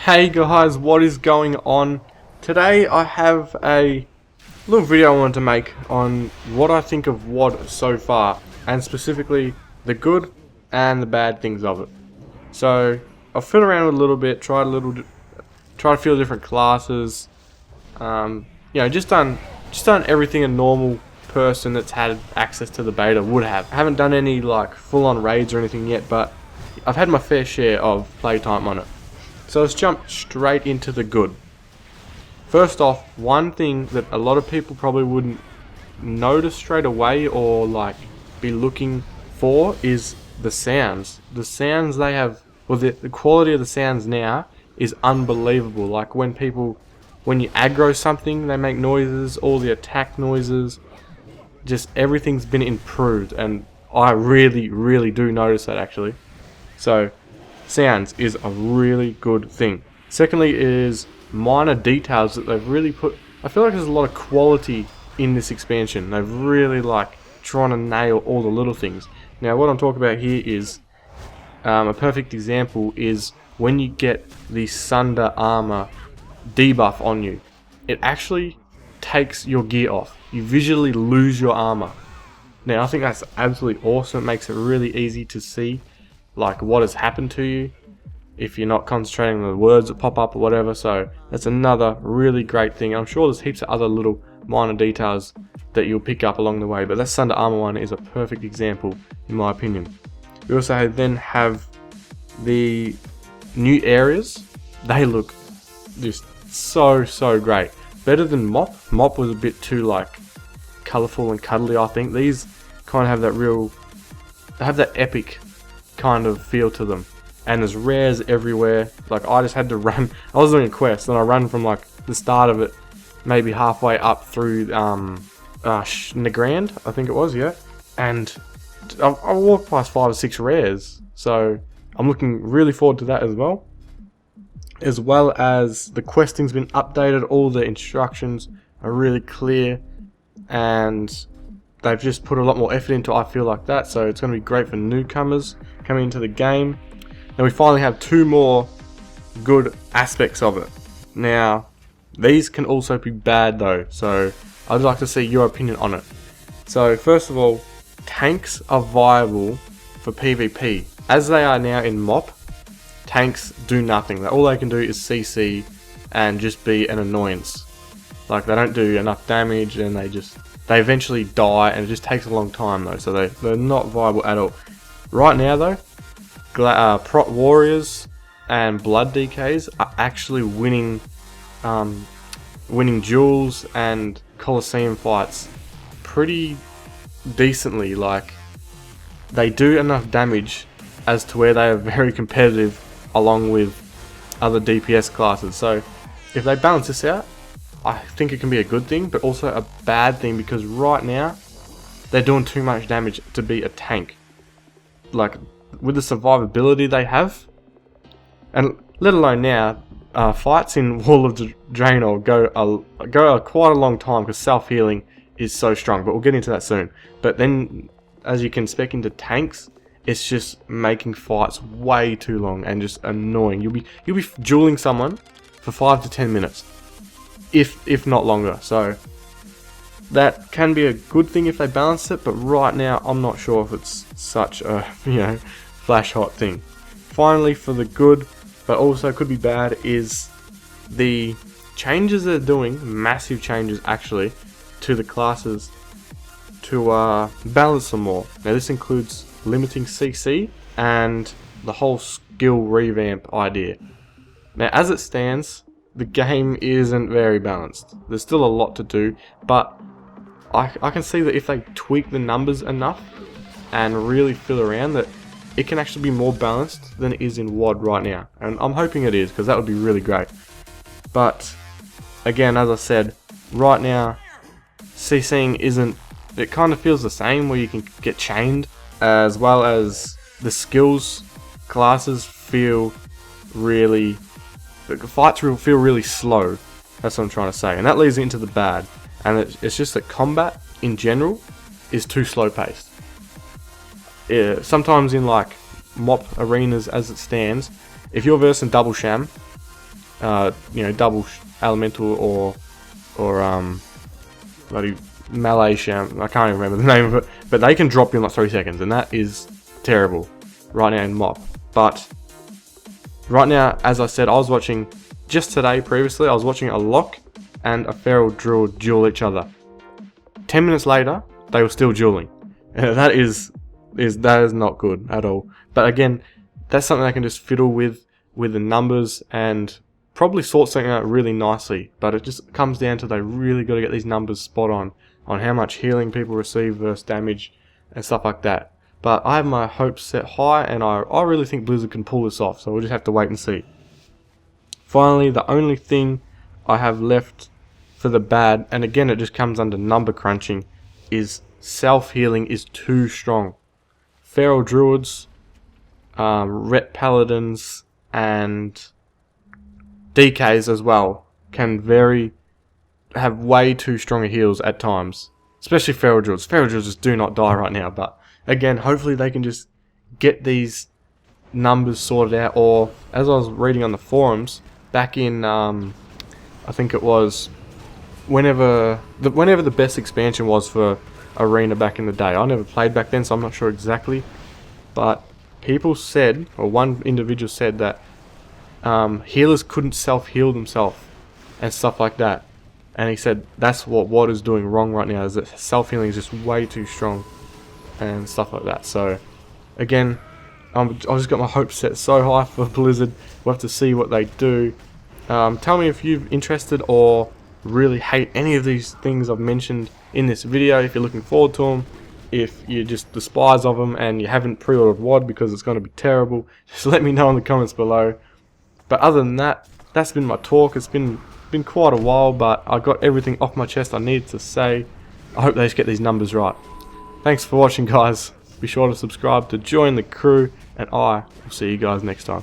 Hey guys, what is going on? Today I have a little video I wanted to make on what I think of WoD so far, and specifically the good and the bad things of it. So I've fiddled around a little bit, tried a few different classes. Just done everything a normal person that's had access to the beta would have. I haven't done any like full-on raids or anything yet, but I've had my fair share of playtime on it. So let's jump straight into the good. First off, one thing that a lot of people probably wouldn't notice straight away or like be looking for is the sounds. The sounds they have, well, the quality of the sounds now is unbelievable. Like when you aggro something, they make noises, all the attack noises, just everything's been improved, and I really do notice that actually. So sounds is a really good thing. Secondly is minor details that they've really put. I feel like there's a lot of quality in this expansion. They've really like trying to nail all the little things. Now what I'm talking about here is a perfect example is when you get the Sunder armor debuff on you. It actually takes your gear off. You visually lose your armor. Now I think that's absolutely awesome. It makes it really easy to see like what has happened to you if you're not concentrating on the words that pop up or whatever. So that's another really great thing. I'm sure there's heaps of other little minor details that you'll pick up along the way, but that Sunder armor one is a perfect example in my opinion. We also then have the new areas. They look just so great. Better than Mop. Mop was a bit too like colourful and cuddly. I think these kind of have that epic kind of feel to them, and there's rares everywhere. Like I just had to run. I was doing a quest and I ran from like the start of it maybe halfway up through Nagrand, I think it was, yeah, and I walked past 5 or 6 rares, so I'm looking really forward to that as well. As well as the questing's been updated, all the instructions are really clear, and they've just put a lot more effort into it, I feel like that, so it's going to be great for newcomers coming into the game. Now we finally have 2 more good aspects of it. Now these can also be bad though, so I'd like to see your opinion on it. So first of all, tanks are viable for PvP. As they are now in MOP, tanks do nothing. All they can do is CC and just be an annoyance. Like they don't do enough damage, and they eventually die, and it just takes a long time though, so they're not viable at all. Right now though, Prot Warriors and Blood DKs are actually winning duels and Coliseum fights pretty decently. Like they do enough damage as to where they are very competitive along with other DPS classes. So if they balance this out, I think it can be a good thing, but also a bad thing, because right now they're doing too much damage to be a tank. Like with the survivability they have, and let alone now, fights in Warlords of Draenor go quite a long time because self-healing is so strong, but we'll get into that soon. But then as you can spec into tanks, it's just making fights way too long and just annoying. You'll be dueling someone for 5 to 10 minutes, if not longer. So that can be a good thing if they balance it, but right now I'm not sure if it's such a flash hot thing. Finally, for the good, but also could be bad, is the changes they're doing, massive changes actually, to the classes to balance them more. Now this includes limiting CC and the whole skill revamp idea. Now as it stands, the game isn't very balanced. There's still a lot to do, but I can see that if they tweak the numbers enough and really fill around, that it can actually be more balanced than it is in WoD right now, and I'm hoping it is, because that would be really great. But again, as I said, right now CCing isn't, it kind of feels the same, where you can get chained, as well as the skills classes feel really, the fights feel really slow. That's what I'm trying to say, and that leads into the bad, and it's just that combat in general is too slow paced. Sometimes in like MOP arenas as it stands, if you're versing double sham, double elemental or bloody melee sham. I can't even remember the name of it, but they can drop you in like 3 seconds, and that is terrible right now in MOP. But right now, as I said, I was watching just today. Previously, I was watching a Lock and a Feral Druid duel each other. 10 minutes later, they were still dueling. That is not good at all. But again, that's something I can just fiddle with the numbers and probably sort something out really nicely. But it just comes down to they really got to get these numbers spot on how much healing people receive versus damage and stuff like that. But I have my hopes set high, and I really think Blizzard can pull this off. So we'll just have to wait and see. Finally, the only thing I have left for the bad, and again it just comes under number crunching, is self-healing is too strong. Feral Druids, Ret Paladins, and DKs as well can have way too strong heals at times. Especially Feral Druids. Feral Druids just do not die right now, but again, hopefully they can just get these numbers sorted out. Or, as I was reading on the forums, back in, I think it was whenever the best expansion was for Arena back in the day. I never played back then, so I'm not sure exactly. But people said, or one individual said that healers couldn't self-heal themselves and stuff like that. And he said that's what WoD is doing wrong right now, is that self-healing is just way too strong and stuff like that. So again, I just got my hopes set so high for Blizzard. We'll have to see what they do. Tell me if you're interested or really hate any of these things I've mentioned in this video, if you're looking forward to them, if you just despise of them and you haven't pre-ordered WoD because it's going to be terrible. Just let me know in the comments below. But other than that, that's been my talk. It's been quite a while, but I got everything off my chest I needed to say. I hope they just get these numbers right. Thanks for watching, guys. Be sure to subscribe to join the crew, and I will see you guys next time.